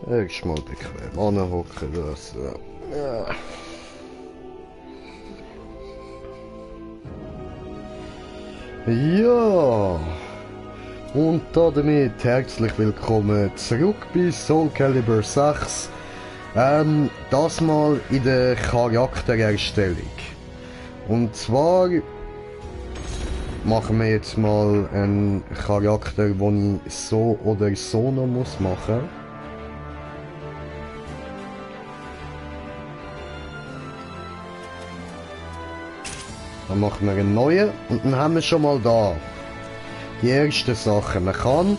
Erst mal bequem anhocken lassen. Ja. Ja. Und damit herzlich willkommen zurück bei Soul Calibur 6. Das mal in der Charaktererstellung. Und zwar machen wir jetzt mal einen Charakter, den ich so oder so noch muss machen. Dann machen wir einen neuen und dann haben wir schon mal da die ersten Sachen. Man kann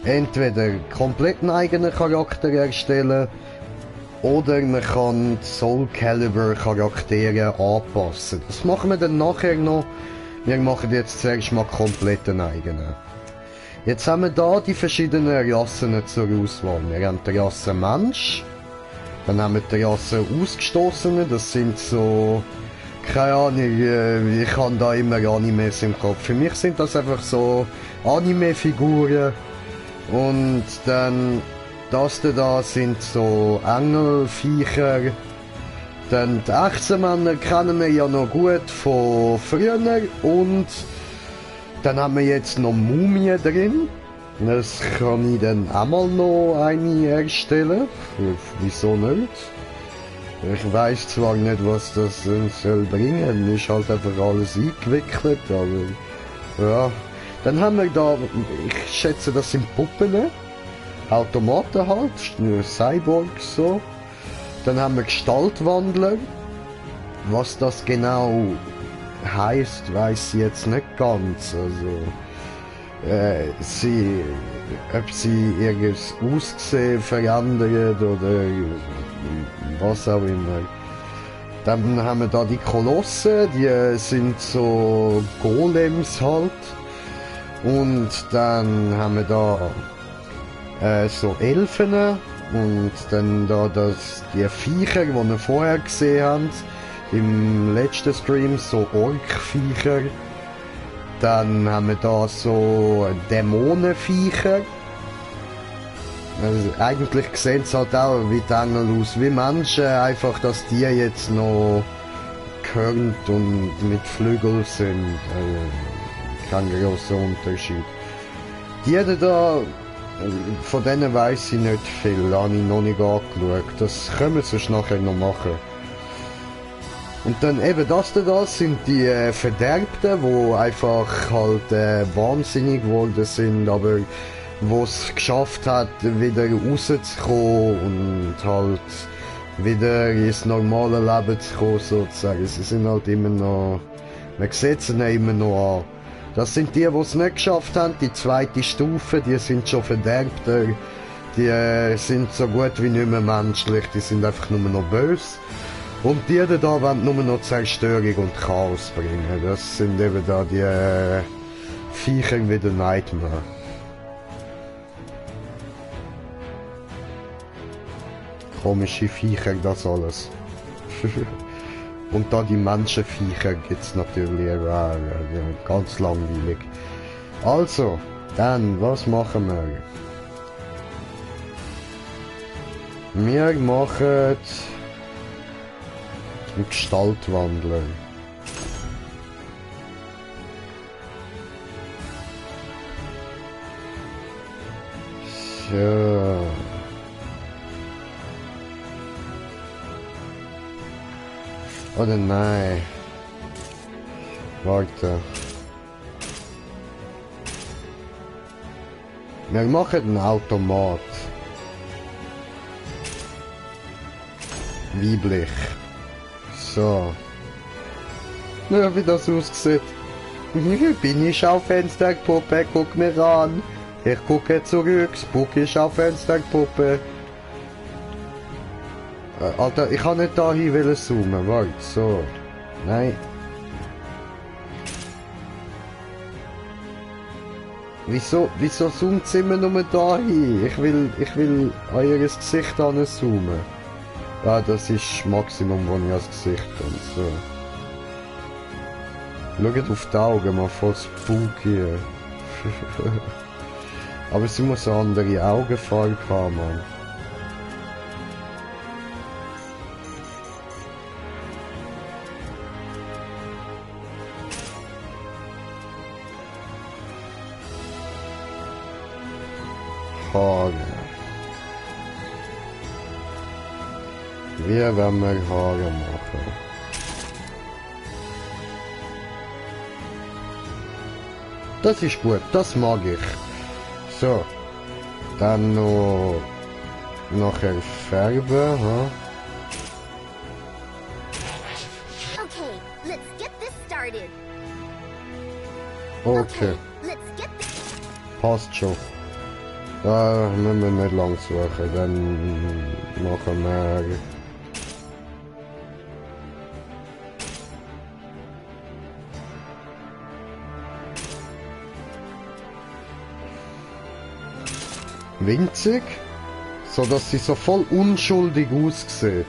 entweder komplett einen eigenen Charakter erstellen oder man kann Soul Calibur Charaktere anpassen. Das machen wir dann nachher noch. Wir machen jetzt zuerst mal komplett einen eigenen. Jetzt haben wir da die verschiedenen Rassen zur Auswahl. Wir haben die Rasse Mensch, dann haben wir die Rasse Ausgestoßene, das sind so... Keine Ahnung, ich habe da immer Animes im Kopf. Für mich sind das einfach so Anime-Figuren. Und dann das da sind so Engelviecher. Dann die Echsenmänner kennen wir ja noch gut von früher. Und dann haben wir jetzt noch Mumien drin. Das kann ich dann auch mal noch eine erstellen. Wieso nicht? Ich weiß zwar nicht, was das soll bringen, ist halt einfach alles eingewickelt, aber ja. Dann haben wir da, ich schätze, das sind Puppen, Automaten halt, nur Cyborgs so. Dann haben wir Gestaltwandler. Was das genau heißt, weiß ich jetzt nicht ganz. Also, ob sie ihr Aussehen verändern oder was auch immer. Dann haben wir da die Kolosse, die sind so Golems halt. Und dann haben wir da so Elfen und dann da die Viecher, die wir vorher gesehen haben, im letzten Stream, so Orkviecher. Dann haben wir da so Dämonenviecher. Also eigentlich sehen sie halt auch wie die Engel aus, wie Menschen, einfach dass die jetzt noch gehörnt und mit Flügeln sind. Kein grosser Unterschied. Die da, von denen weiss ich nicht viel, habe ich noch nicht angeschaut. Das können wir sonst nachher noch machen. Und dann eben das da sind die Verderbten, die einfach halt wahnsinnig geworden sind, aber wo es geschafft hat, wieder rauszukommen und halt wieder ins normale Leben zu kommen, sozusagen. Sie sind halt immer noch, man sieht sie immer noch an. Das sind die es nicht geschafft haben, die zweite Stufe, die sind schon Verderbter, die sind so gut wie nicht mehr menschlich, die sind einfach nur noch böse. Und die da wollen nur noch Zerstörung und Chaos bringen. Das sind eben da die Viecher wie der Nightmare. Komische Viecher, das alles. Und da die Menschenviecher gibt's natürlich auch, ganz langweilig. Also, dann, was machen wir? Wir machen einen Gestaltwandler. So. Oder nein. Warte. Wir machen einen Automat. Weiblich. So. Ja, wie das aussieht. Bin ich Schaufensterpuppe, guck mir an. Ich gucke zurück, Spooky Schaufensterpuppe. Alter, ich kann nicht da hin zoomen, warte, so. Nein. Wieso zoomt es immer nur da hin? Ich will euer Gesicht anzoomen. Ja, das ist das Maximum, wo ich als Gesicht kann, so. Schaut auf die Augen, mal voll spooky. Aber sie muss eine andere Augenfarbe haben, Mann. Haare. Wie werden wir Haare machen? Das ist gut, das mag ich. So, dann noch nachher färben. Ha? Okay, let's get this started. Okay, Let's get this. passt schon. Da müssen wir nicht lang suchen, dann machen wir... winzig, so dass sie so voll unschuldig aussieht.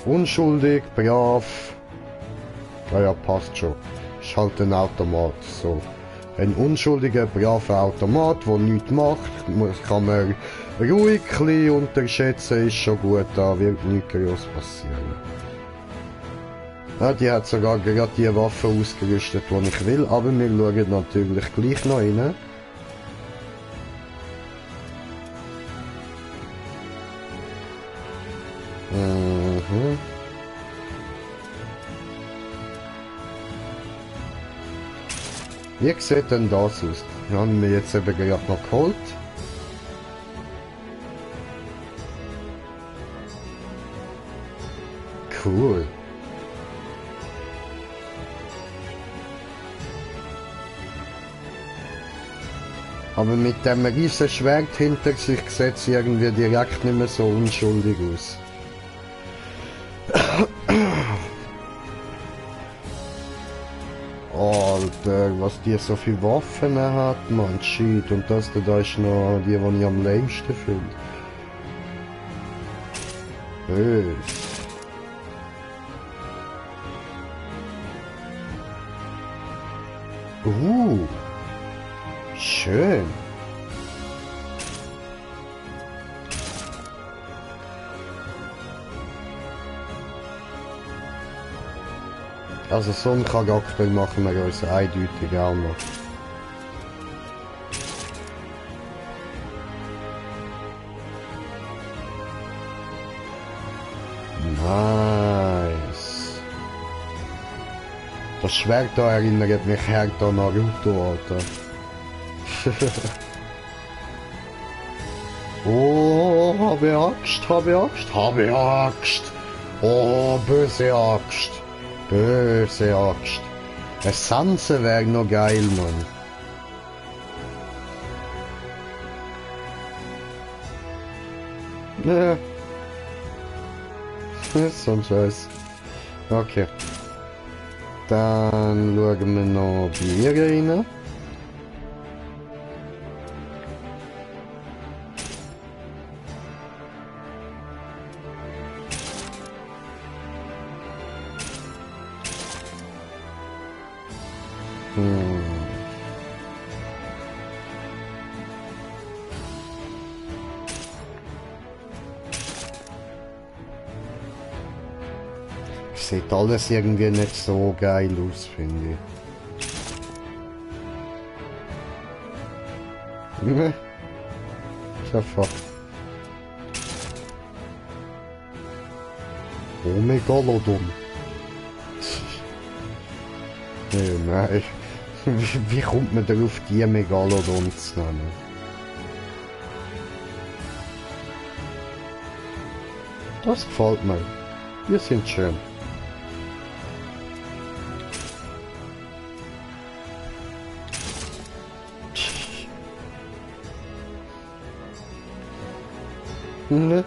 Unschuldig, brav. Ja, passt schon. Ist halt ein Automat, so. Ein unschuldiger, braver Automat, der nichts macht, kann man ruhig ein bisschen unterschätzen, ist schon gut, da wird nichts groß passieren. Ja, die hat sogar gerade die Waffe ausgerüstet, die ich will, aber wir schauen natürlich gleich noch rein. Mhm. Wie sieht denn das aus? Die haben wir jetzt eben gerade noch geholt. Cool. Aber mit dem riesen Schwert hinter sich sieht sie irgendwie direkt nicht mehr so unschuldig aus. Alter, was die so viele Waffen hat, man, shit. Und das da ist noch die ich am längsten finde. Bös. Schön. Also so einen Charakter machen wir uns eindeutig auch noch. Nice. Das Schwert da erinnert mich hart an Naruto, Alter. Oh, habe Axt, habe Axt, habe Axt. Oh, böse Axt. Böse Axt. Eine Sanse wäre noch geil, Mann. Ja. Das ist so ein Scheiß. Okay. Dann schauen wir noch Bier rein. Sieht alles irgendwie nicht so geil aus, finde ich. Ist einfach. Oh, Megalodon. Nein. Wie kommt man darauf, die Megalodon zu nennen? Das gefällt mir. Wir sind schön. Ne?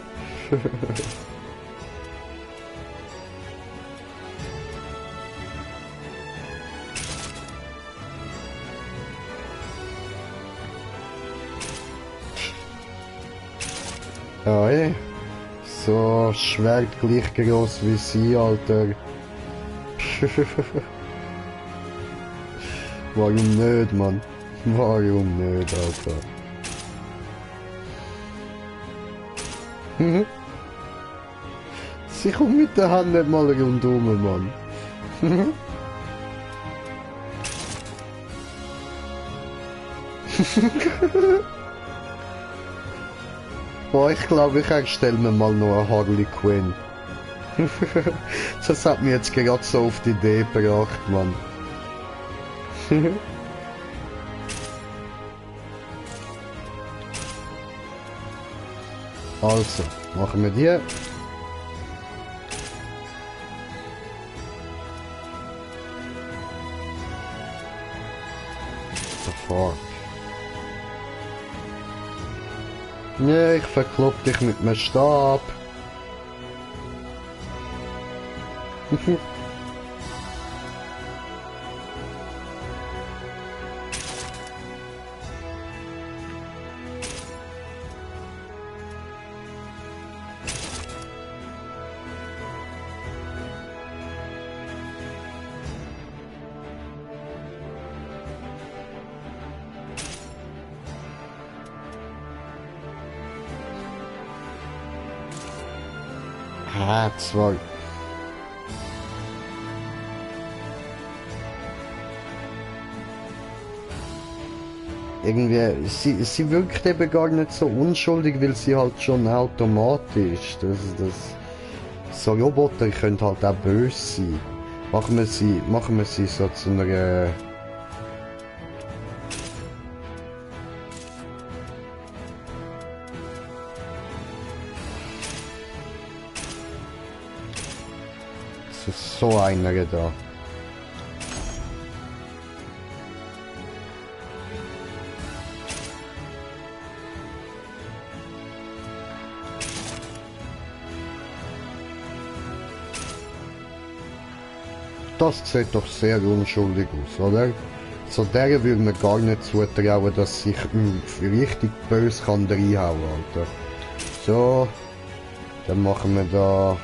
Ja, ey. So Schwert gleich groß wie sie, Alter. Warum nicht, Mann? Warum nicht, Alter? Sie kommt mit der Hand nicht mal rundum, Mann. Boah, ich glaube, ich erstelle mir mal noch eine Harley Quinn. Das hat mir jetzt gerade so auf die Idee gebracht, Mann. Also, machen wir die. Sofort. Nee, ich verklopp dich mit meinem Stab. Ah, zwei. Irgendwie, sie wirkt eben gar nicht so unschuldig, weil sie halt schon automatisch. So Roboter können halt auch böse sein. Machen wir sie so zu einer. So einer da. Das sieht doch sehr unschuldig aus, oder? So der würde mir gar nicht zutrauen, dass sich richtig böse kann reinhauen, Alter. So, dann machen wir da.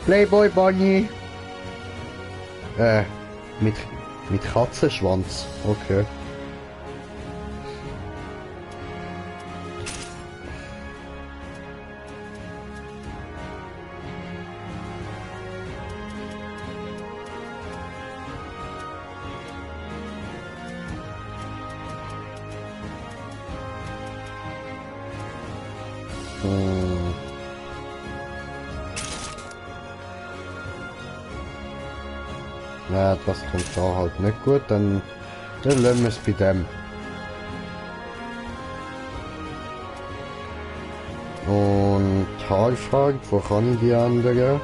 Playboy Bunny. Mit, mit Katzenschwanz. Okay. Ja, das kommt da halt nicht gut, dann lassen wir es bei dem. Und Haarfarbe, wo kann ich die andere?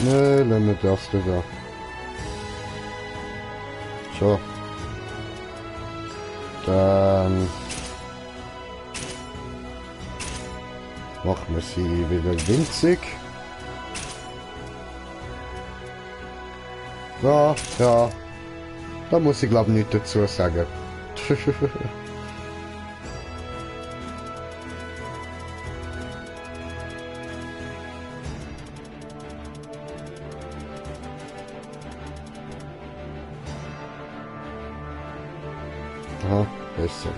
Nö, lassen wir das da. So. Dann machen wir sie wieder winzig. Ja, ja. Da muss ich glaube nicht dazu sagen. Aha, besser.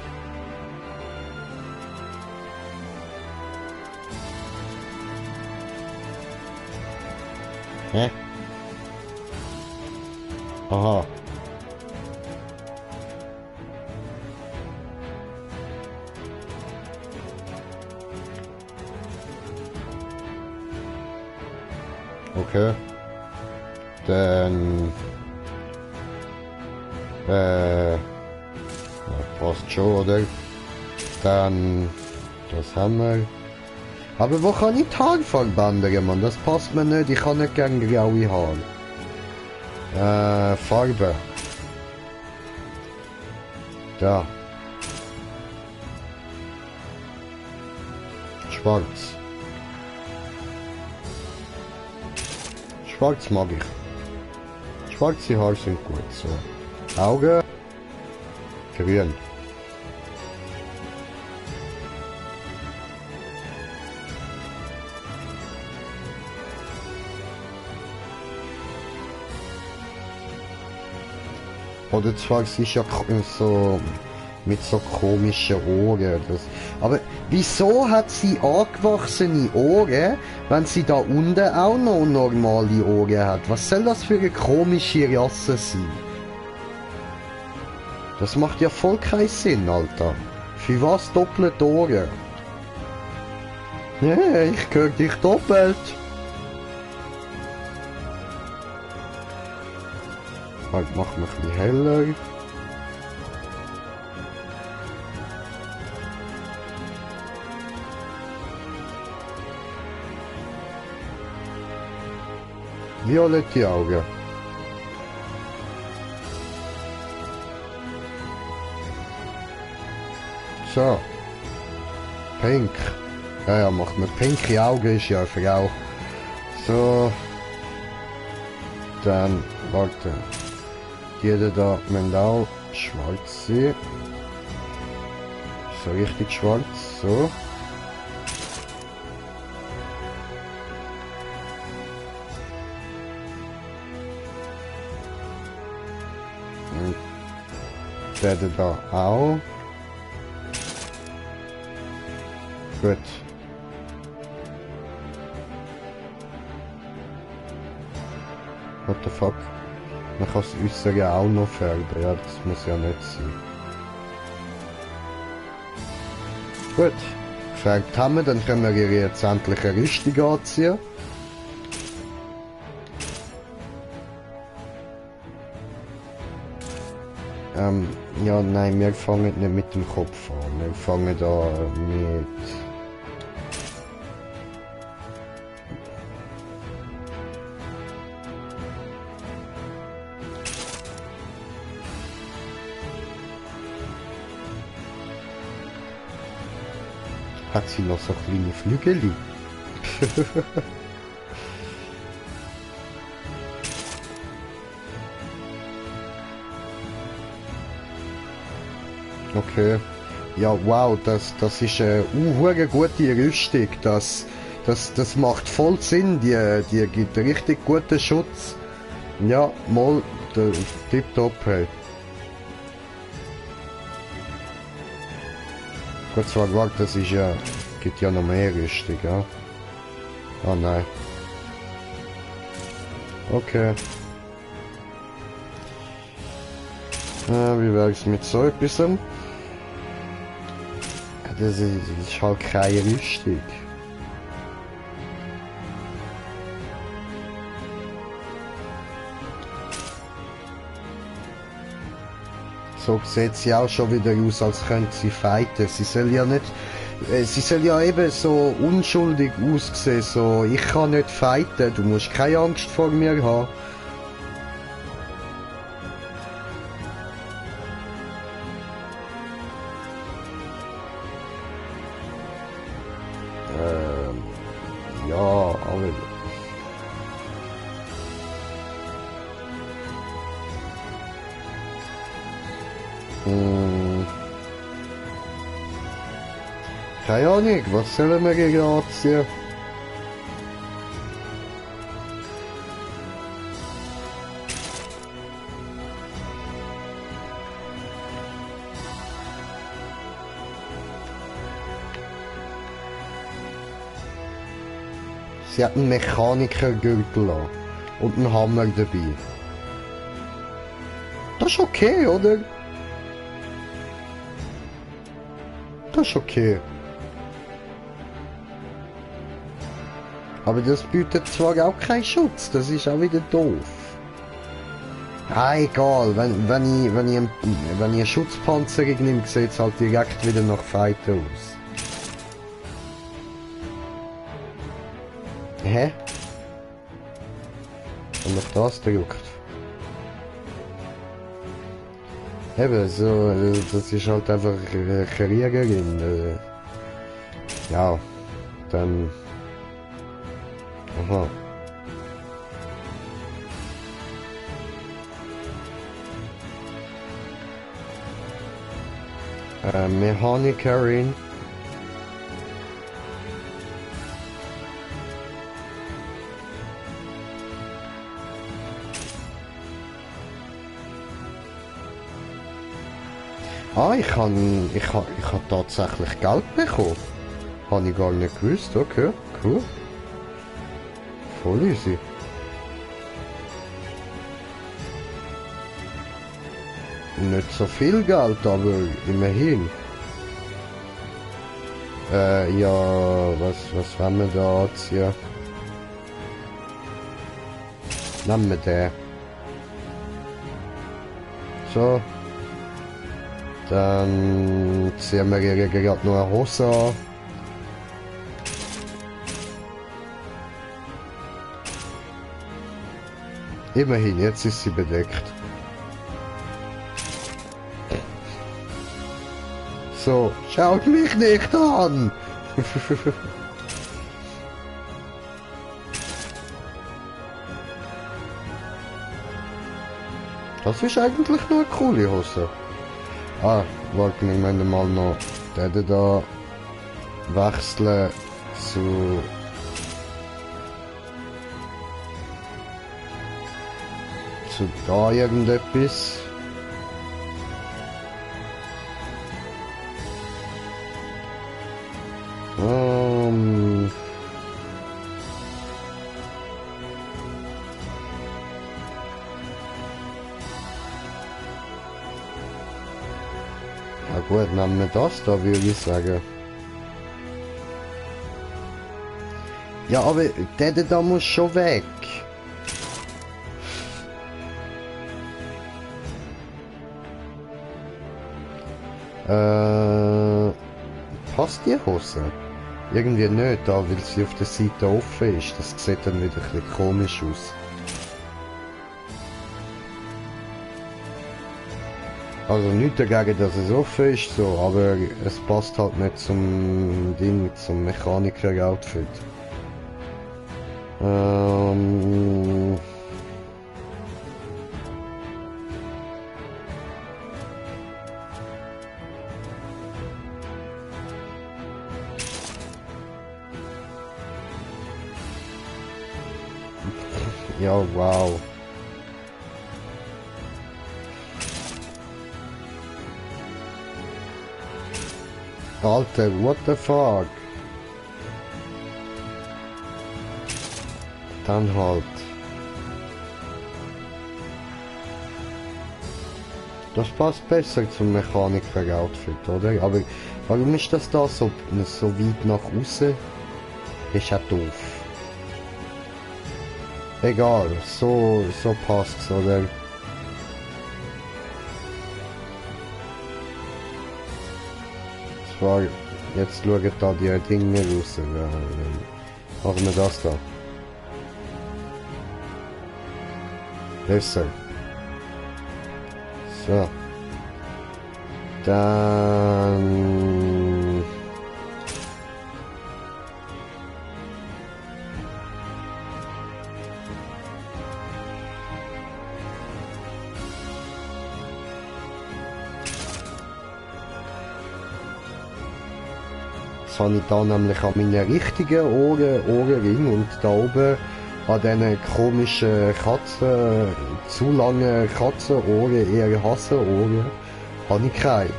Hä? Aha. Okay. Dann ja, passt schon, oder? Dann das haben wir. Aber wo kann ich die Haarfarbe ändern, Mann? Das passt mir nicht. Ich kann nicht gerne graue Haare. Farbe. Da. Schwarz. Schwarz mag ich. Schwarze Haare sind gut. So. Augen. Grün. Oder zwar es ist ja so Mit so komischen Ohren. Aber wieso hat sie angewachsene Ohren, wenn sie da unten auch noch normale Ohren hat? Was soll das für eine komische Rasse sein? Das macht ja voll keinen Sinn, Alter. Für was doppelt Ohren? Ja, ich höre dich doppelt. Halt, mach mich ein bisschen heller. Violette Augen. So. Pink. Ja, ja, macht man pinke Augen, ist ja für auch. So. Dann, warte. Die da müssen auch schwarz sein. So richtig schwarz, so. Und der da auch. Gut. What the fuck? Man kann das Äußere auch noch färben, ja, das muss ja nicht sein. Gut, gefärbt haben wir, dann können wir ihre jetzt endlich eine Rüstung anziehen. Ja, nein, wir fangen nicht mit dem Kopf an, wir fangen da mit... Hat sie noch so kleine Flügel? Okay. Ja, wow, das ist eine gute Rüstung. Das macht voll Sinn. Die gibt richtig guten Schutz. Ja, mal, tipptopp, hey. Gut, zwar gesagt, das ist ja, gibt ja noch mehr Rüstung, ja. Ah, nein. Okay. Wie wäre es mit so etwas? Das ist halt keine Rüstung. So sieht sie auch schon wieder aus, als könnte sie fighten. Sie soll ja nicht... sie soll ja eben so unschuldig aussehen, so ich kann nicht fighten, du musst keine Angst vor mir haben. Ja, aber... Keine Ahnung, was sollen wir gegen anziehen? Sie hat einen Mechanikergürtel an und einen Hammer dabei. Das ist okay, oder? Das ist okay. Aber das bietet zwar auch keinen Schutz, das ist auch wieder doof. Ah, egal, wenn ich eine Schutzpanzerung nehme, sieht es halt direkt wieder nach Fighter aus. Hä? Und auf das drückt. Eben, so, das ist halt einfach eine Kriegerin. Ja, dann... Aha. Mechanikerin. Ah, ich kann tatsächlich Geld bekommen. Habe ich gar nicht gewusst. Okay, cool. Voll easy. Nicht so viel Geld, aber immerhin. Ja, was wollen wir da anziehen? Nehmen wir den. So. Dann ziehen wir ihr gerade noch eine Hose an. Immerhin, jetzt ist sie bedeckt. So, schaut mich nicht an! Das ist eigentlich nur eine coole Hose. Ah, warte, wir müssen mal noch den da wechseln zu da irgendetwas. Ja gut, nehmen wir das da, würde ich sagen. Ja, aber der da muss schon weg. Passt die Hose? Irgendwie nicht, da, weil sie auf der Seite offen ist. Das sieht dann wieder ein bisschen komisch aus. Also nicht dagegen, dass es offen ist, so, aber es passt halt nicht zum Ding, zum Mechaniker-Outfit. Ja, wow. Alter, what the fuck? Dann halt. Das passt besser zum Mechaniker-Outfit, oder? Aber warum ist das da so weit nach außen? Ist ja doof. Egal, so passt's, oder? Zwar, jetzt schauen da die Dinge raus. Ja, machen wir das da. Besser. So. Dann... Jetzt habe ich da nämlich an meinen richtigen Ohrenring und da oben an diesen komischen zu langen Katzenohren, eher Hasenohren, habe ich keine.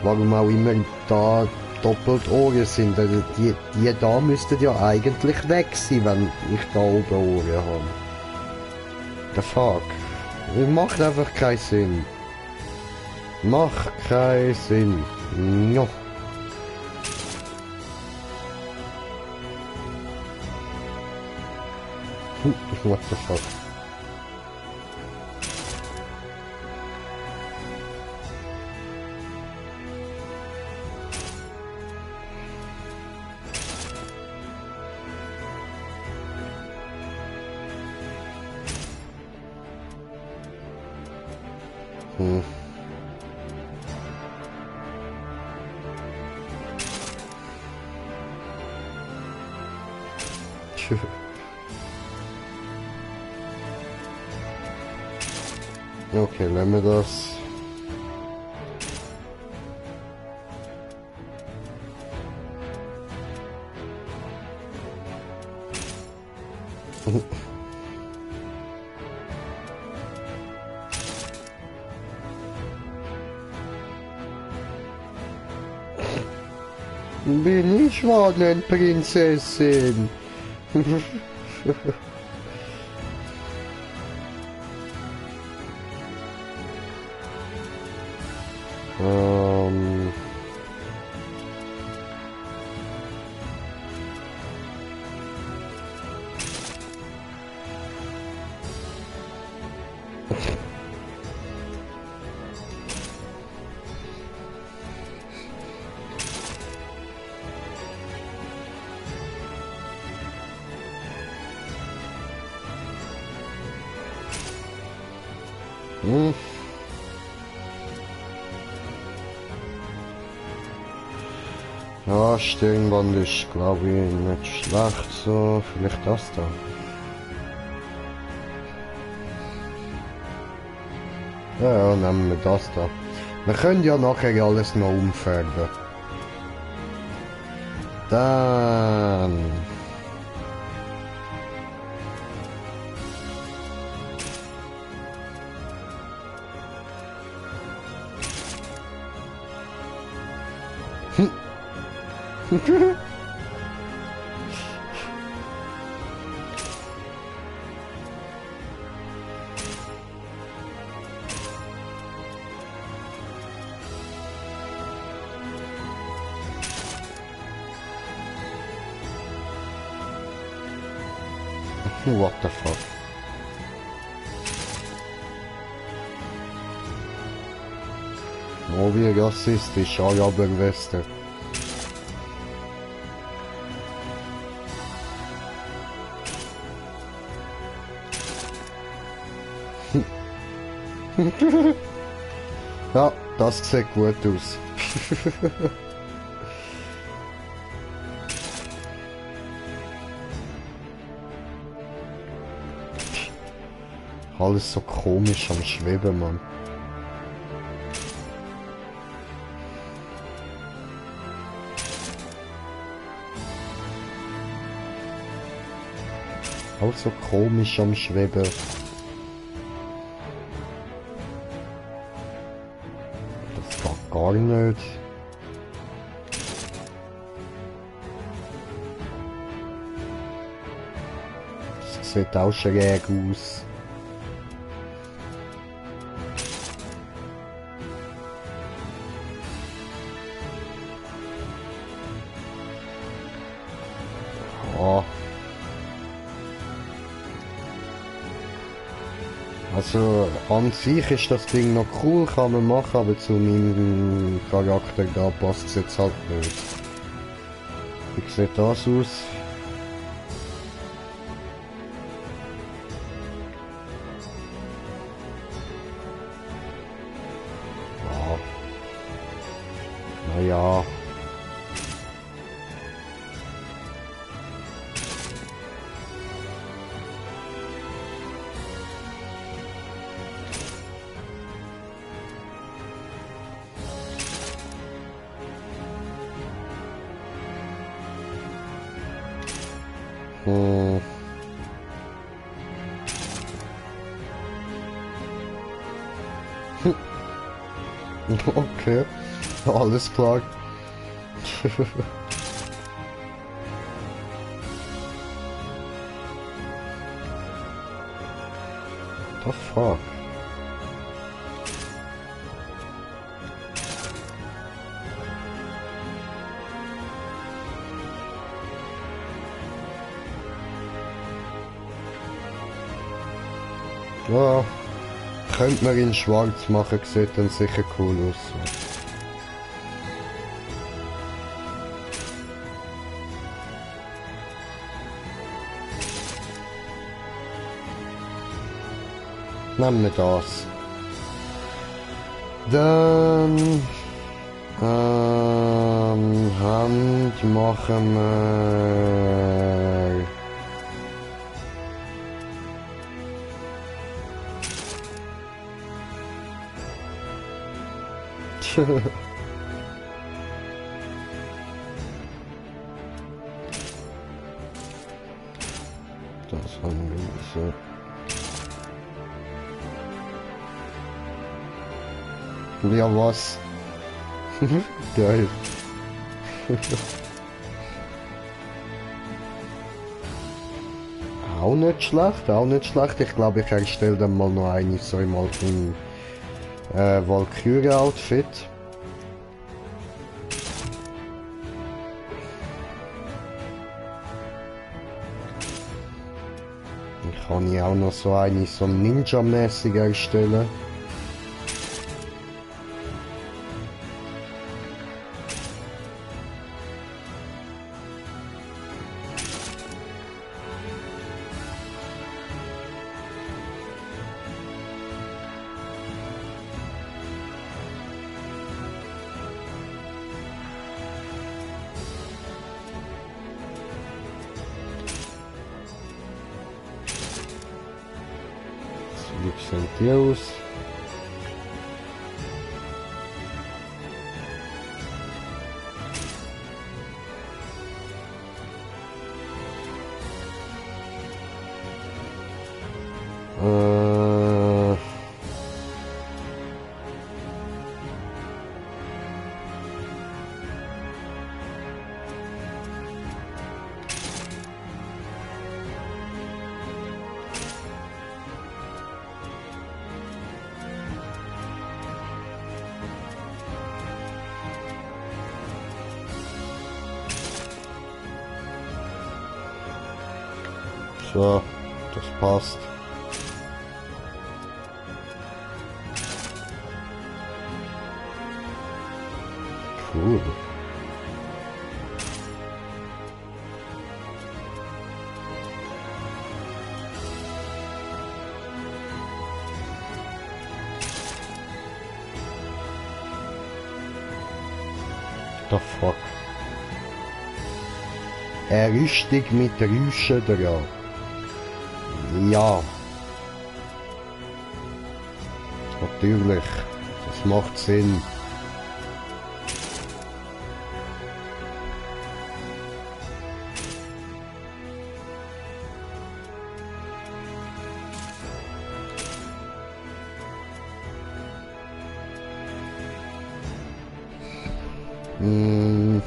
Warum auch immer da doppelt Ohren sind. Also die da müssten ja eigentlich weg sein, wenn ich da oben Ohren habe. The fuck? Macht einfach keinen Sinn. Macht keinen Sinn. No. What the fuck? Okay, lassen wir das. Bin ich Schwanenprinzessin. ähm... Hm. Ja, Stirnband ist, glaube ich, nicht schlecht, so, vielleicht das da. Ja, nehmen wir das da. Wir können ja nachher alles noch umfärben. Dann... What the fuck? Oh, wie rassistisch, Araberweste. Ja, das sieht gut aus. Alles so komisch am Schweben, Mann. Alles so komisch am Schweben. Das geht gar nicht. Das sieht auch schräg aus. Also an sich ist das Ding noch cool, kann man machen, aber zu meinem Charakter da passt es jetzt halt nicht. Wie sieht das aus? Ja. Naja. Hm. Okay, alles klar. The fuck? Ja, könnte man in schwarz machen, sieht dann sicher cool aus. Nehmen wir das. Dann Hand machen wir. Das haben wir so. Ja, was? Geil. Auch nicht schlecht, auch nicht schlecht. Ich glaube, ich erstelle dann mal noch eine so im alten Valkyrie-Outfit. Ich kann hier auch noch so eine so Ninja-mäßig erstellen. Wie sehen die aus? So, das passt. Cool. The fuck. Richtig mit Rüschen dran. Ja. Natürlich. Das macht Sinn. Hm.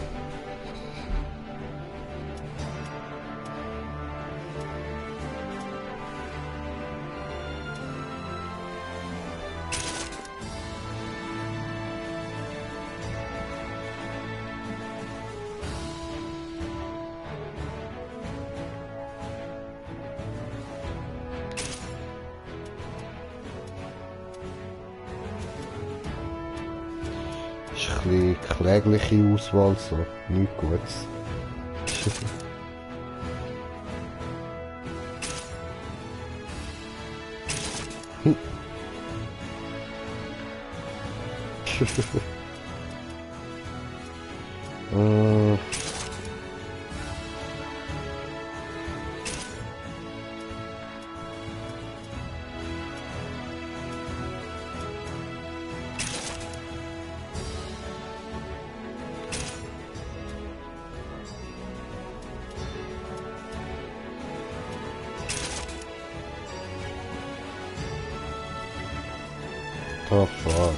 Ist ein bisschen klägliche Auswahl, so nichts Gutes. äh. Oh fuck.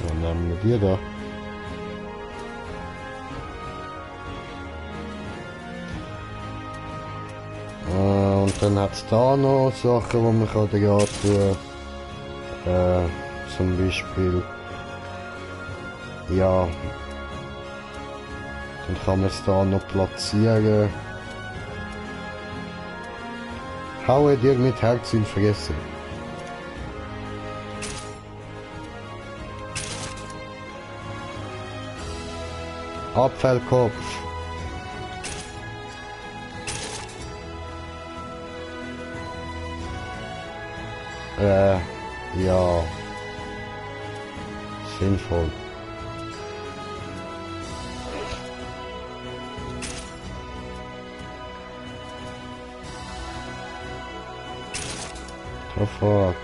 Dann nehmen wir die da. Und dann hat es da noch Sachen, die man kann da tun. Zum Beispiel, ja, dann kann man es da noch platzieren. Haue dir mit Herz in Fresse. Abfallkopf. Ja. Sinnvoll. Oh fuck.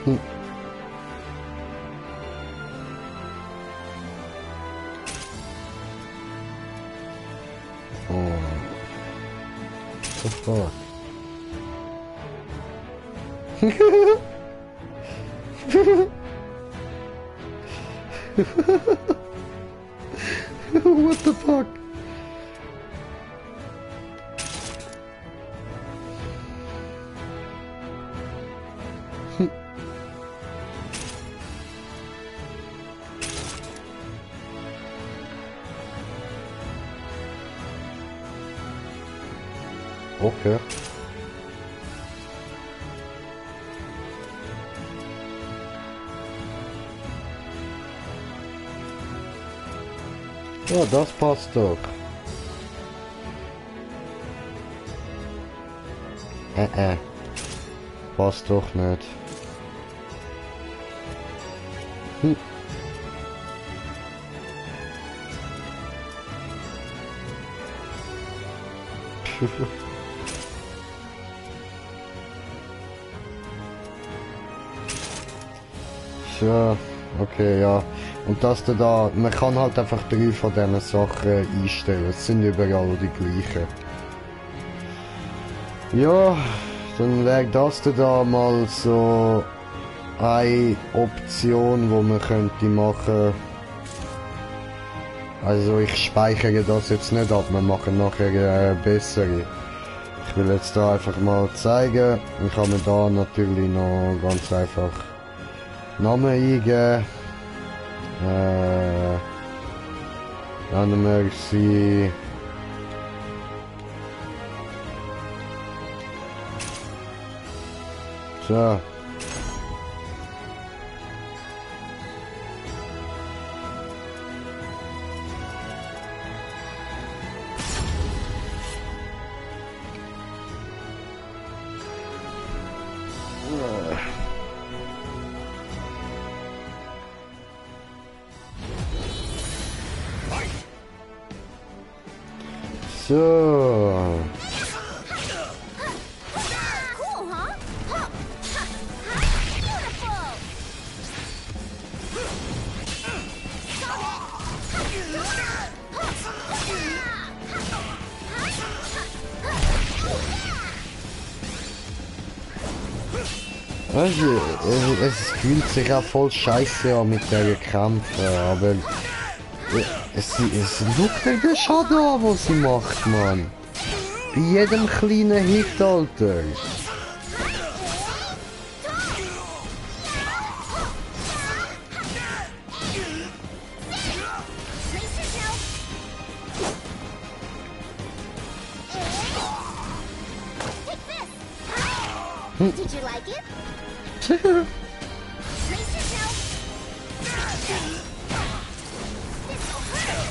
Hm. Oh. The fuck? What the fuck? Okay. Ja, das passt doch. Passt doch nicht. Hm. Ja, okay, ja. Und dass du da, man kann halt einfach 3 von diesen Sachen einstellen. Es sind überall die gleichen. Ja, dann wäre das da mal so eine Option, wo man könnte machen. Also ich speichere das jetzt nicht ab, wir machen nachher eine bessere. Ich will jetzt da einfach mal zeigen. Ich kann mir da natürlich noch ganz einfach Namen eingeben. Nennen wir sie so. So. Cool, huh? Huh. Beautiful. Also, es fühlt sich auch voll scheiße an mit der Kämpfe, aber es schaut dir den Schaden an, was sie macht, Mann. Bei jedem kleinen Hit, Alter. Did you like it? Brace yourself. This'll hurt.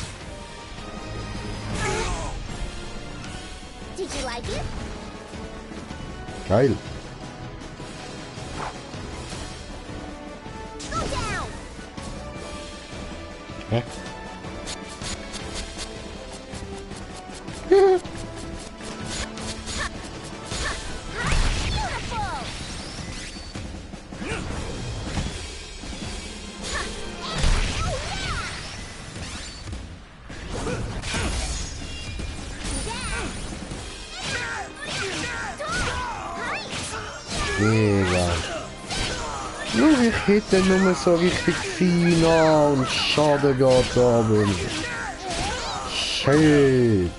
Did you like it? Geil. Go down. Hä? Mega. Nur ich hätte nur so richtig fein an und Schaden geht aber nicht. Shit.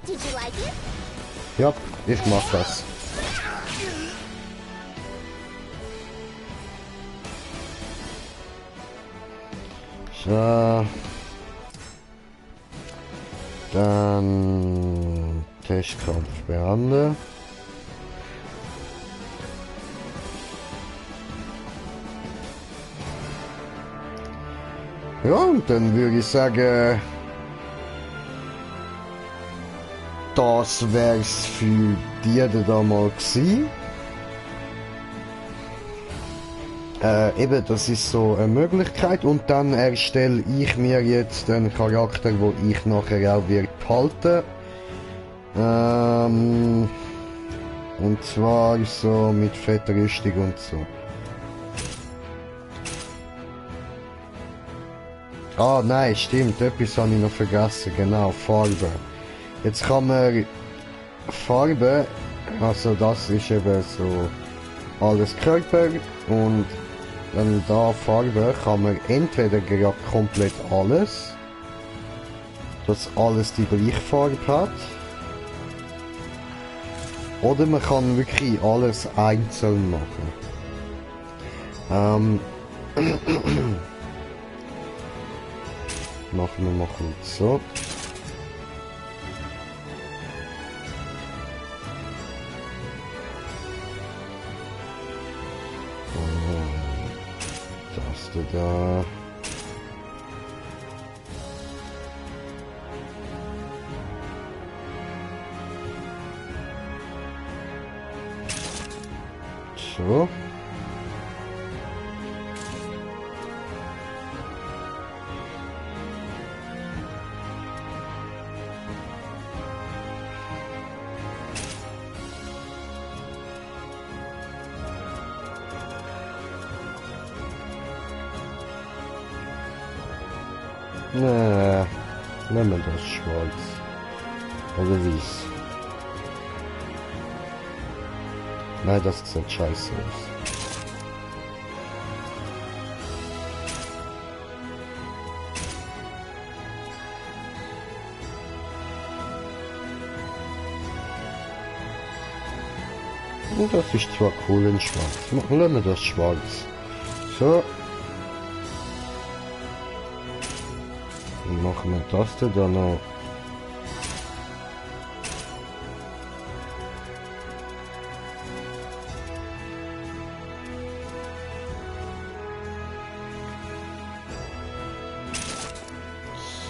Did you like it? Ja, ich mach das. So. Dann Testkampf beenden. Ja, und dann würde ich sagen, das wär's für die da mal gewesen. Eben, das ist so eine Möglichkeit und dann erstelle ich mir jetzt einen Charakter, wo ich nachher auch wird behalten. Und zwar so mit fetter Rüstung und so. Ah, nein, stimmt, etwas habe ich noch vergessen, genau, Farbe. Jetzt kann man Farbe, also das ist eben so alles Körper und dann da Farbe kann man entweder gerade komplett alles, dass alles die gleiche Farbe hat, oder man kann wirklich alles einzeln machen. Machen wir mal kurz so. Das da. So. Nee, nehmen wir das schwarz. Oder weiß. Nein, das sieht scheiße aus. Und das ist zwar cool in schwarz. Machen wir das schwarz. So. Dann machen wir das da noch.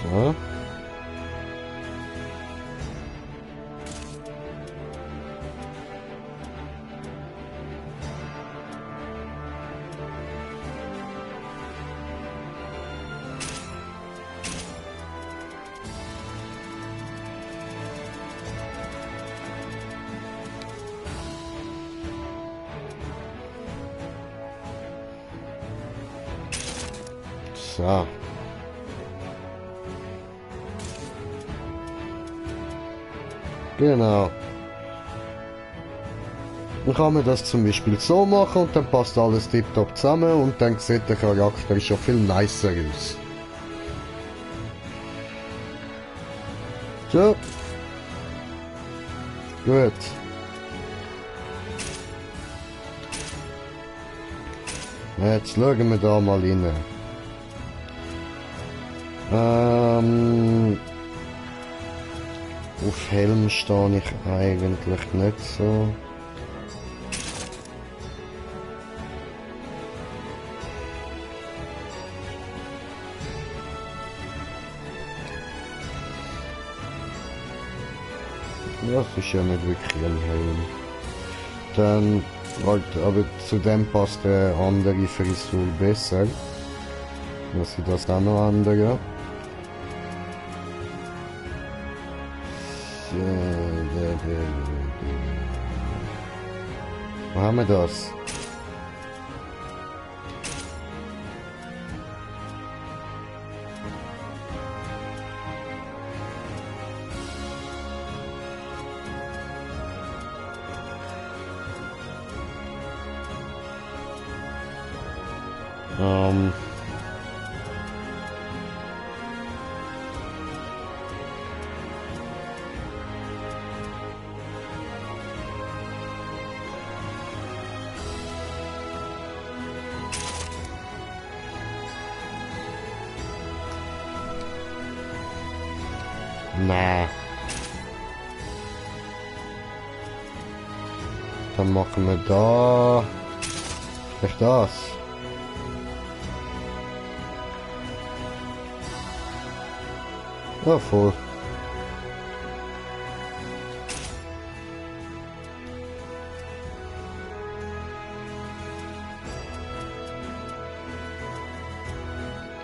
So. So. Genau. Dann kann man das zum Beispiel so machen und dann passt alles tiptop zusammen und dann sieht der Charakter schon viel nicer aus. So. Gut. Jetzt schauen wir da mal rein. Auf Helm stehe ich eigentlich nicht so. Das ist ja nicht wirklich ein Helm. Dann, aber zu dem passt eine andere Frisur besser. Muss ich das auch noch ändern? Wo haben wir das? Nee. Dann machen wir da. Vielleicht das. Ja, voll.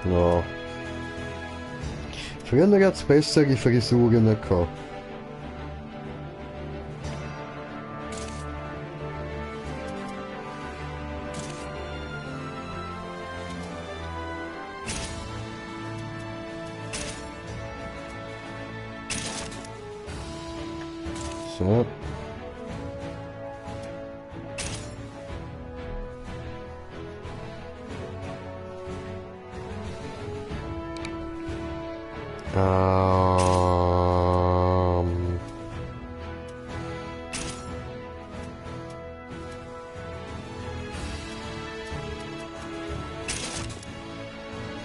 Ja. Früher hat es bessere Frisuren gehabt. So. Ähm.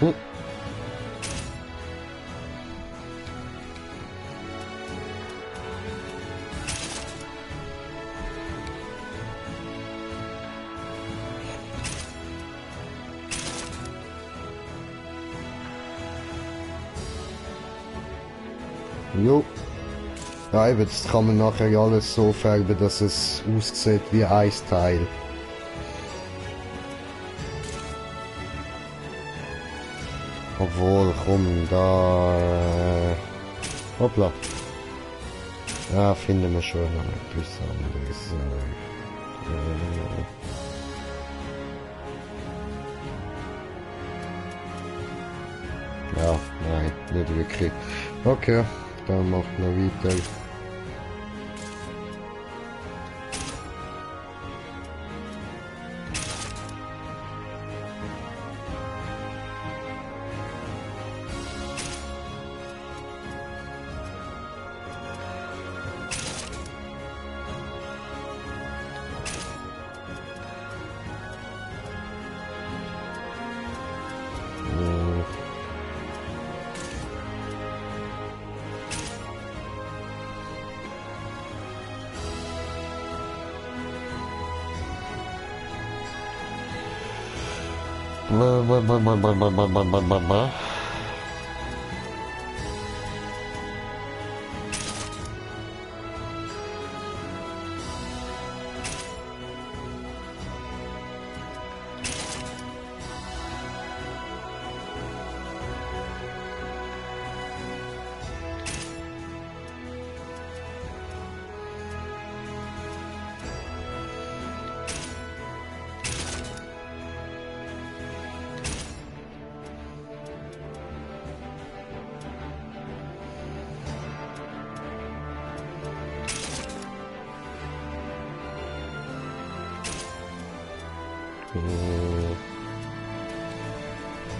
Hm. Jo. Ja, eben, das kann man nachher alles so färben, dass es aussieht wie ein Teil. Obwohl, komm, da... hoppla. Ja, finden wir schon noch etwas anderes. Ja, nein, nicht wirklich. Okay, dann machen wir weiter.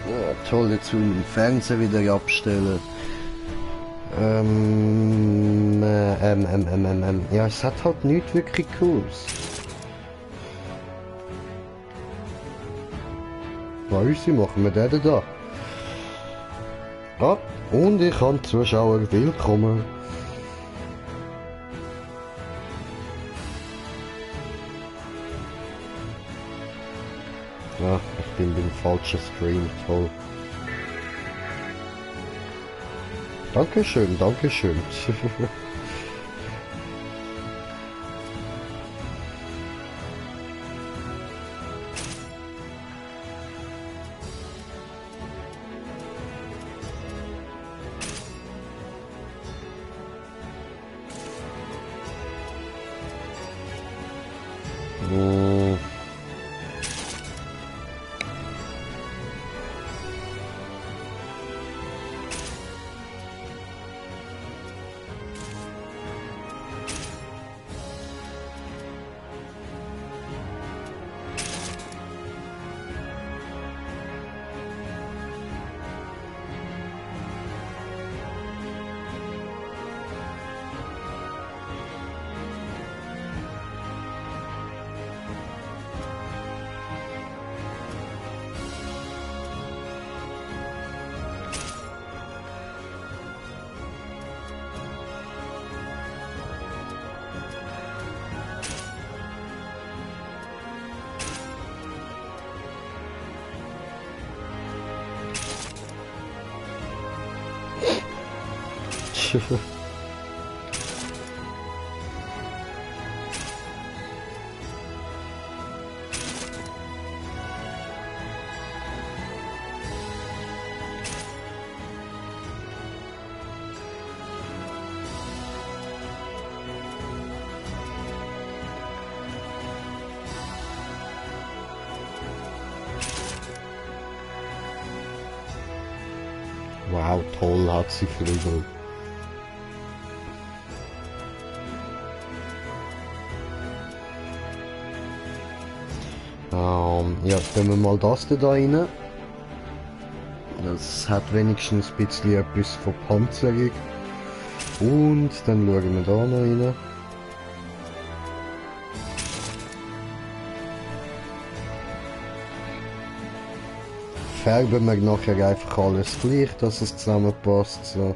Ja, toll, jetzt will ich den Fernseher wieder abstellen. Ja, es hat halt nicht wirklich Cooles. Weise machen wir den da. Ah, und ich kann Zuschauer willkommen. Ja, ich bin beim falschen Stream, toll. Dankeschön, Dankeschön. Hm. Wow, toll, hat sie Flügel. Ja, tun wir mal das da rein. Das hat wenigstens ein bisschen etwas von Panzerung. Und dann schauen wir da noch rein. Färben wir nachher einfach alles gleich, dass es zusammenpasst. So.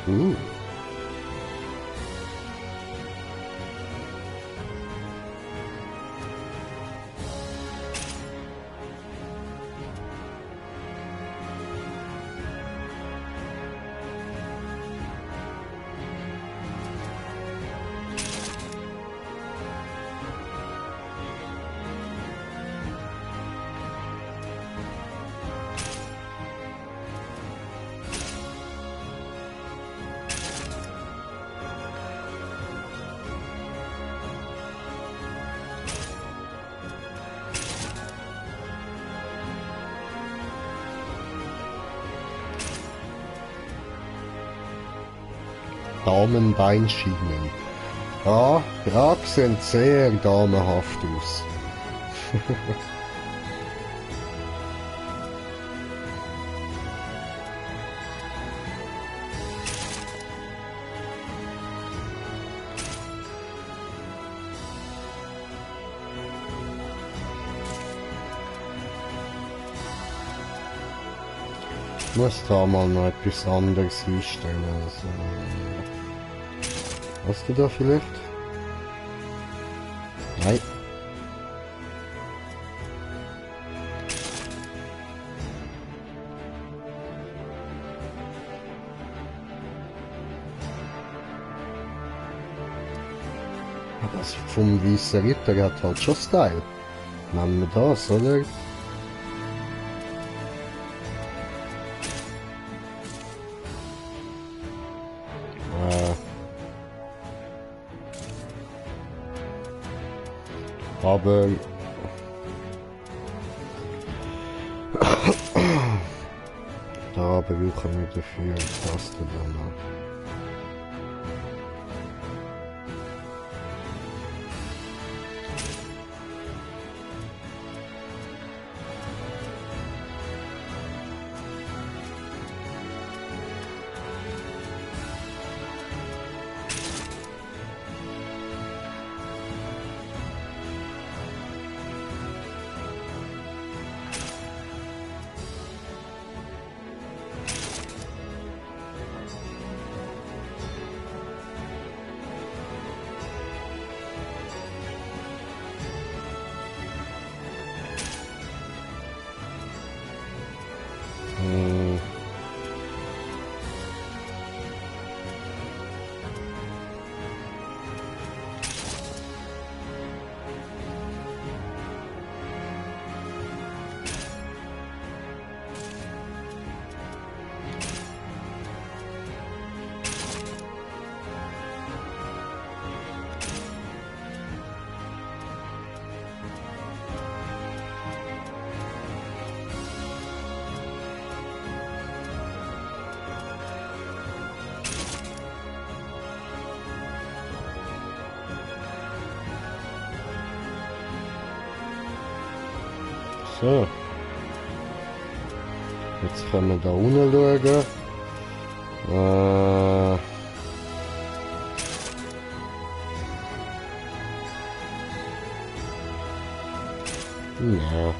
Ooh. Damenbeinschienen. Ja, Grab sehen sehr damenhaft aus. Ich muss da mal noch etwas anderes einstellen. Also, hast du da vielleicht? Nein. Das vom Weißen Ritter hat halt schon Style. Nehmen wir das, oder? Aber da brauchen wir dafür das dann noch. So. Jetzt können wir da unten schauen. Ja.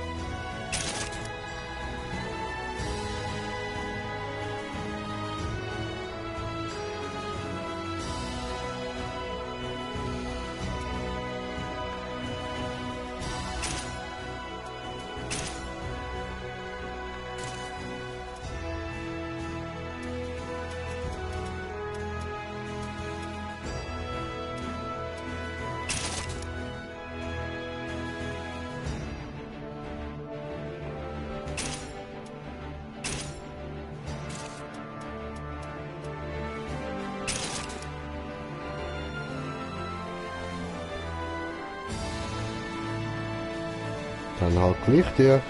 Dann halt Licht hier.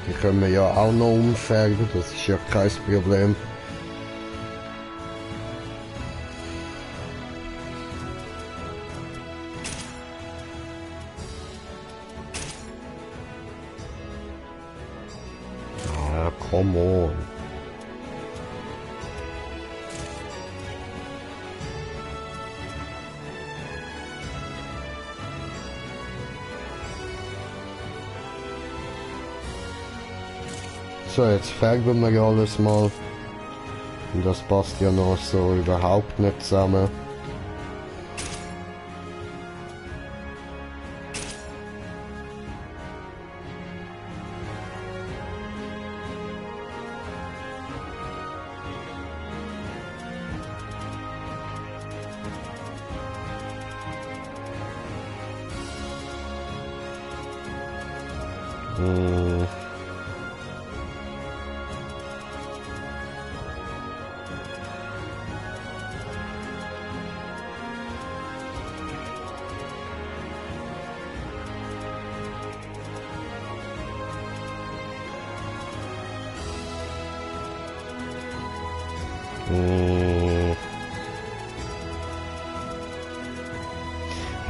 Die können wir ja auch noch umfärben, das ist ja kein Problem. Ah, come on. So, jetzt färben wir ja alles mal. Und das passt ja noch so überhaupt nicht zusammen.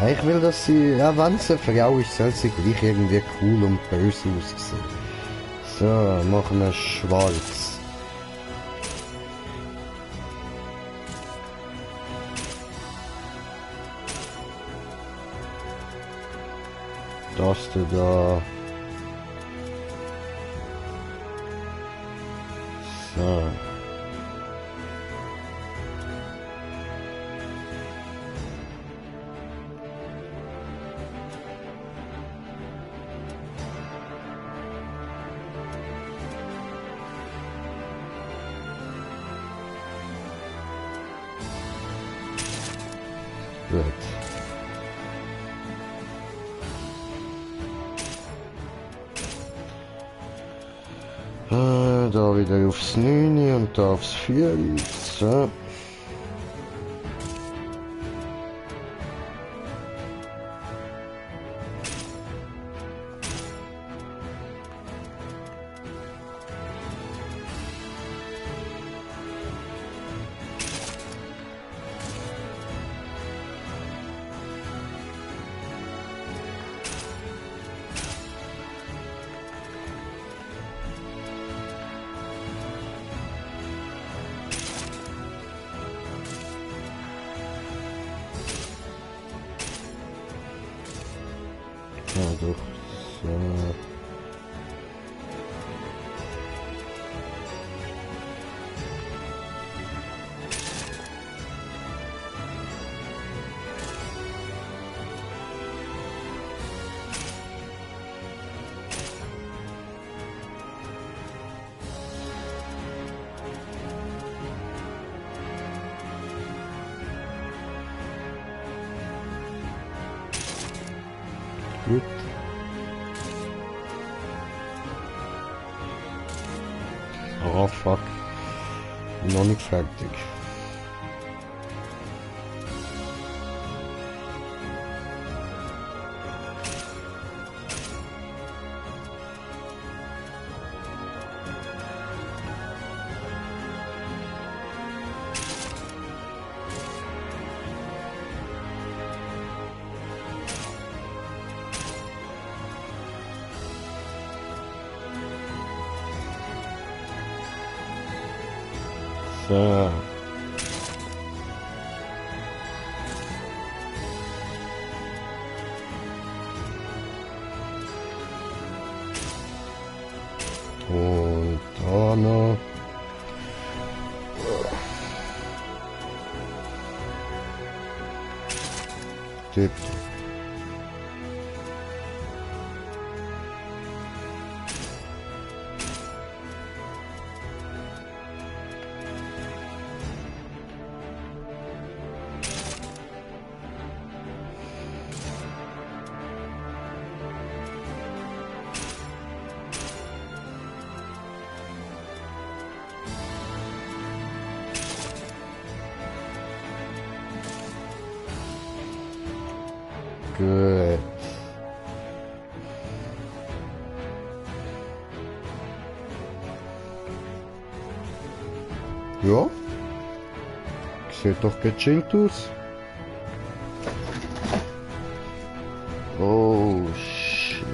Ja, ich will, dass sie, ja, wenn es eine Frau ist, soll sie gleich irgendwie cool und böse aussehen. So, machen wir schwarz. Das da. So. Gut. Da wieder aufs 9 und da aufs 4. So. Ja, doch. So. Gut. Oh fuck. Noch nicht fertig. So. Und da noch. Tipp. Gut. Ja. Sieht doch gechillt aus. Oh shit.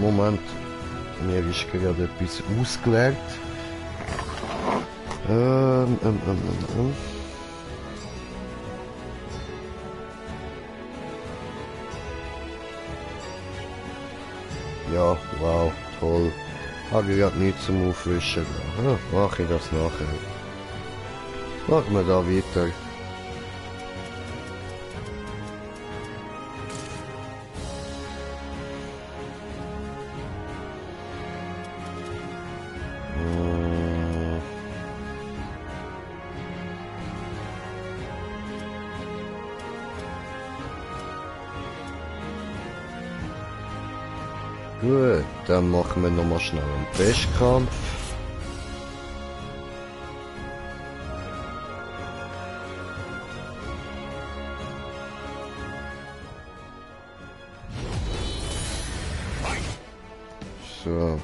Moment, mir ist gerade etwas ausgelegt. Ja, wow, toll. Habe ich gerade nichts zum Aufwischen. Ja, mache ich das nachher. Machen wir da weiter. Gut, dann machen wir nochmal schnell einen Bestkampf. So.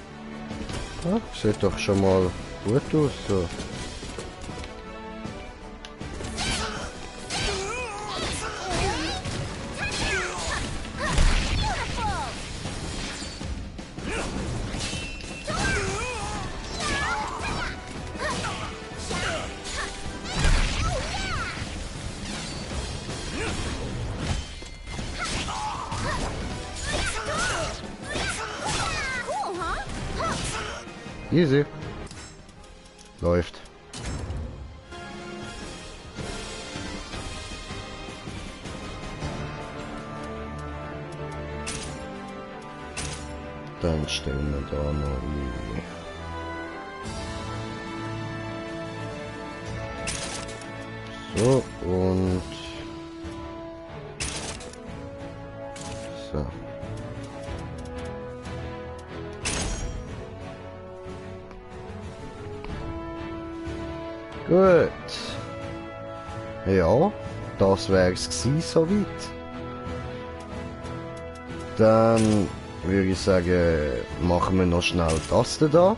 Ja, sieht doch schon mal gut aus. So. Cool, huh? Easy. Läuft. Dann stellen wir da noch ein. So, und so. Gut. Ja, das wär's gsi soweit. Dann würde ich sagen, machen wir noch schnell das da.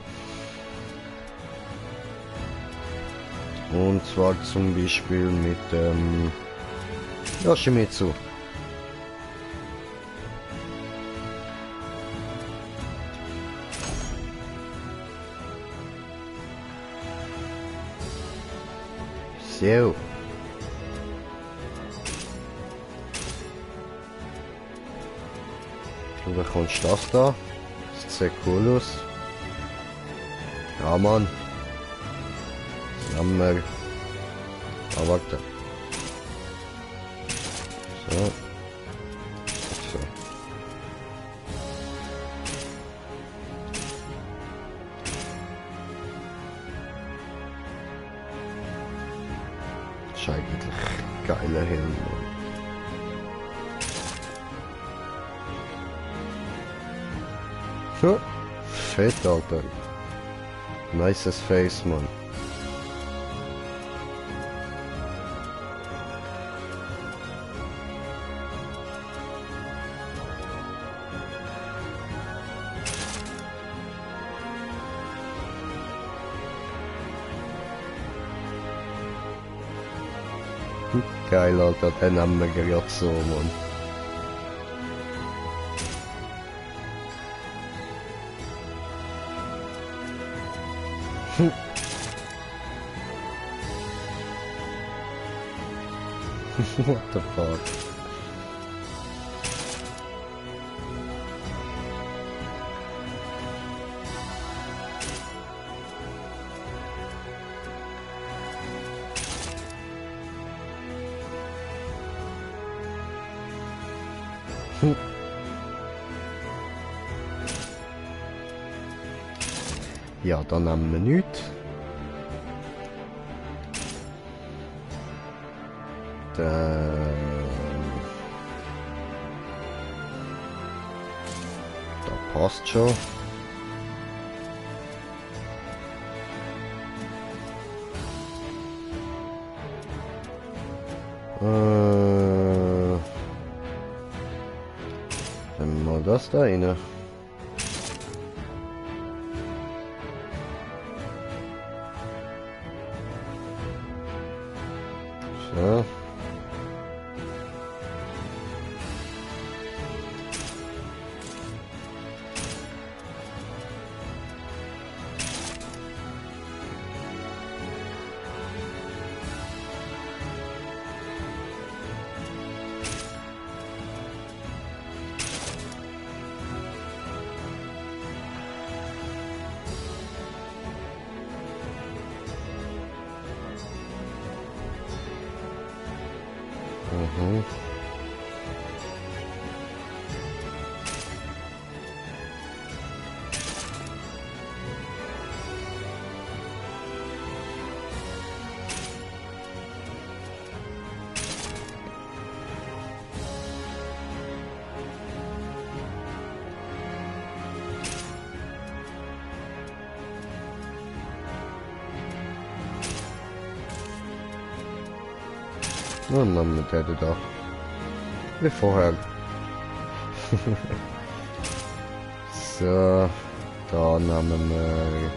Und zwar zum Beispiel mit Yoshimitsu. So. Du bekommst das da. Das sieht cool aus. Ja, Mann. Sammer. Ah, warte. So. So. Das ist eigentlich ein geiler Helm, Mann. So. Fett, Alter. Nices Face, Mann. geil, Alter, den haben wir gerade so, Mann. What the fuck? Ja, dann haben wir nichts. Dann... Da passt schon. Dann mal das da rein. So. Mhm. Und dann mit der da. Wie vorher. So, da nehmen wir.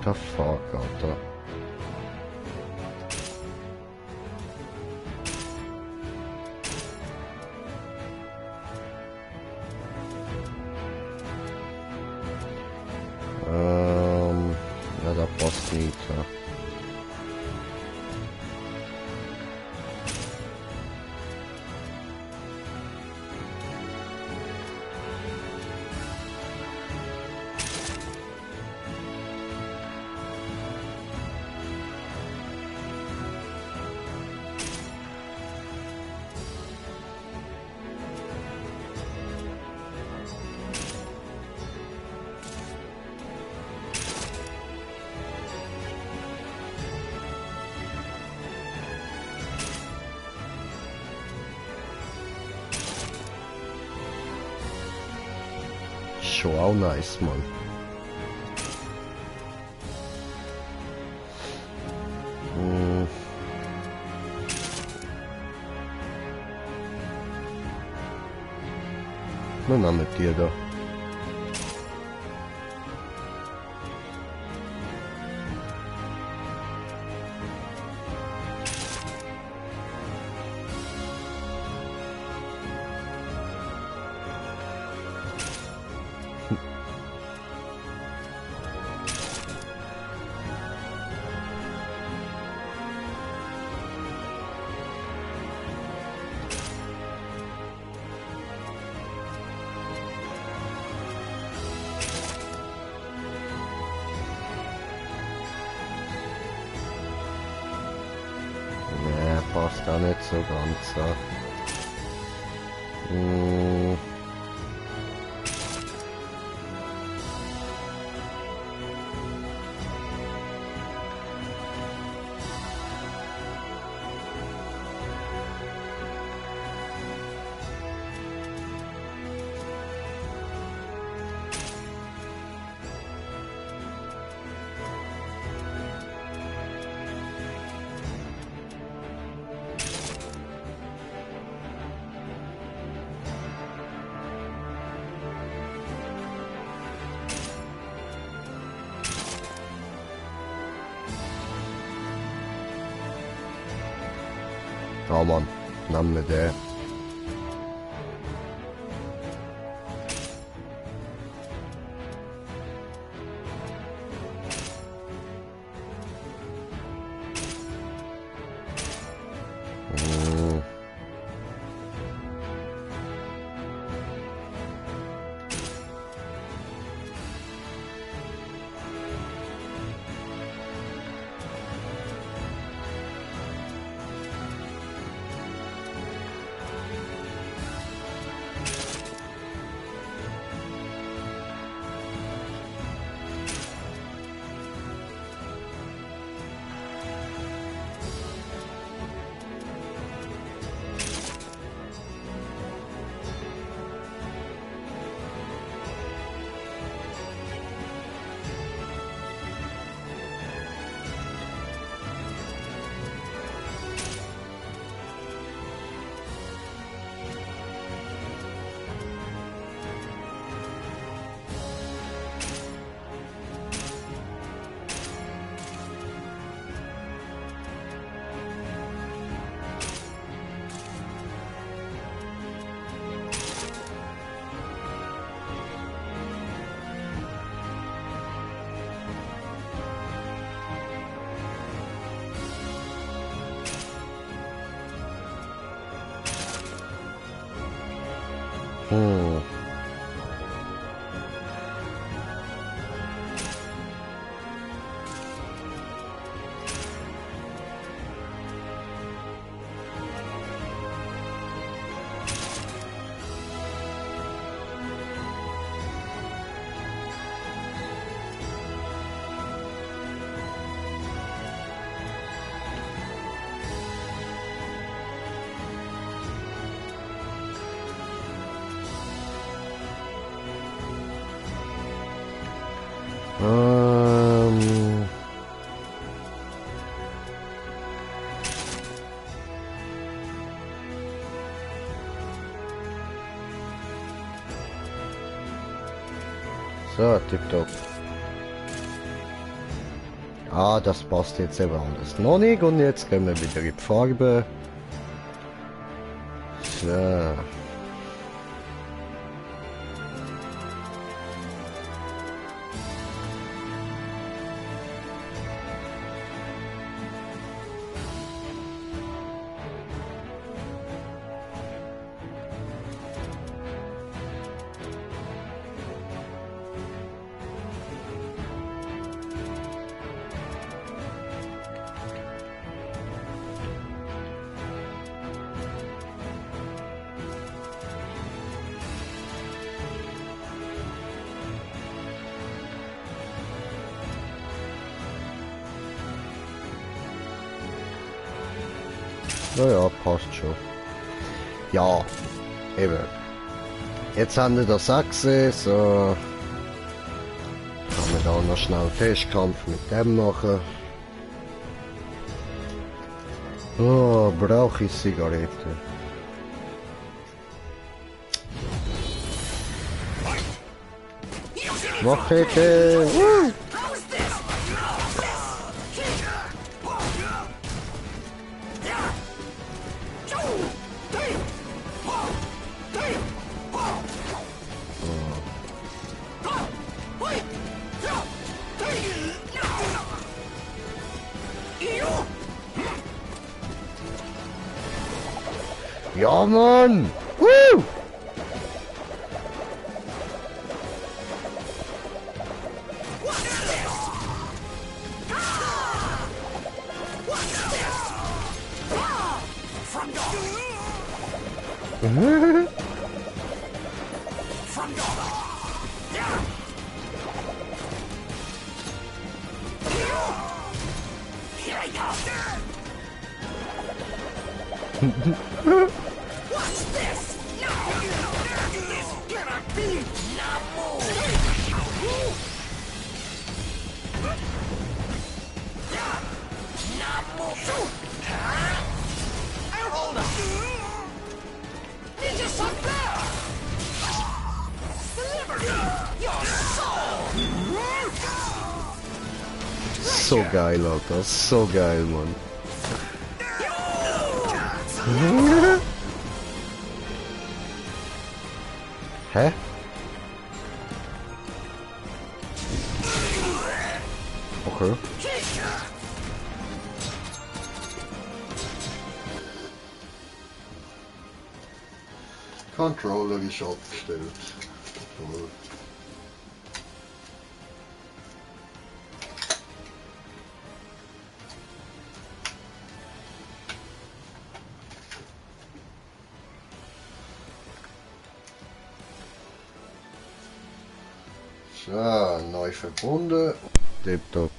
The fuck, Alter. Ja, da passt nicht, ja. Schon auch nice, Mann. Wir nehmen die da. da nicht so ganz. Ja. Hm. Ja, Mann, nehmen wir den. Hm. Hm. Ähm. So, tipptopp. Ah, das passt jetzt eben alles noch nicht und jetzt gehen wir wieder in die Farbe. So. Naja, passt schon. Ja, eben. Jetzt haben wir das auch gesehen, so kann man da noch schnell einen Testkampf mit dem machen. Oh, brauche ich Zigarette. Machete! Ja, Mann! Woo! So geil, Alter. So geil, Mann. Hä? Okay. Controller ist abgestellt. Toll. So, neu verbunden. Tipptopp.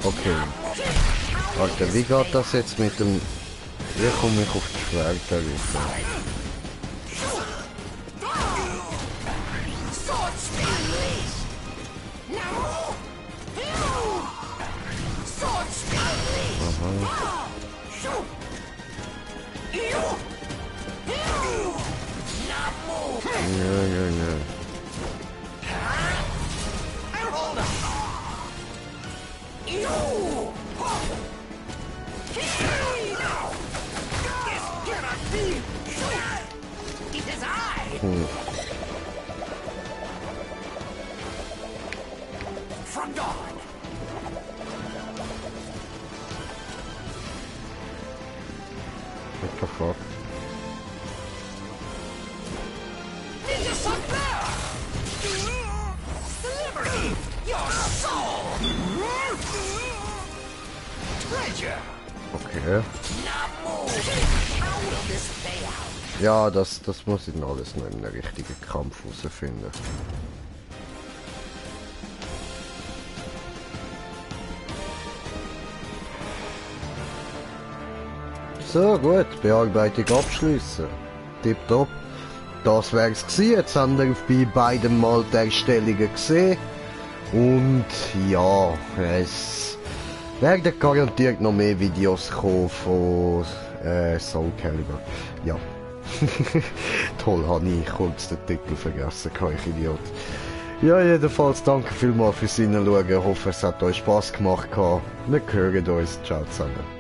Okay. Alter, wie geht das jetzt mit dem... Wie komme ich auf die Schwerterliste? Ja. From dawn. What the fuck? Ninja Sucker! Deliver me your soul! Treasure! Okay. Namu! How will this play out? Ja, das muss ich noch alles noch in einem richtigen Kampf herausfinden. So, gut, Bearbeitung abschließen. Tipptopp. Das wär's gewesen. Jetzt haben wir bei beiden Mal die Erstellungen gesehen. Und ja, es werden garantiert noch mehr Videos kommen von Soul Calibur. Ja. Toll, habe ich kurz den Titel vergessen, ich Idiot. Ja, jedenfalls danke vielmals fürs Hineinschauen. Ich hoffe, es hat euch Spaß gemacht. Wir hören uns. Ciao zusammen.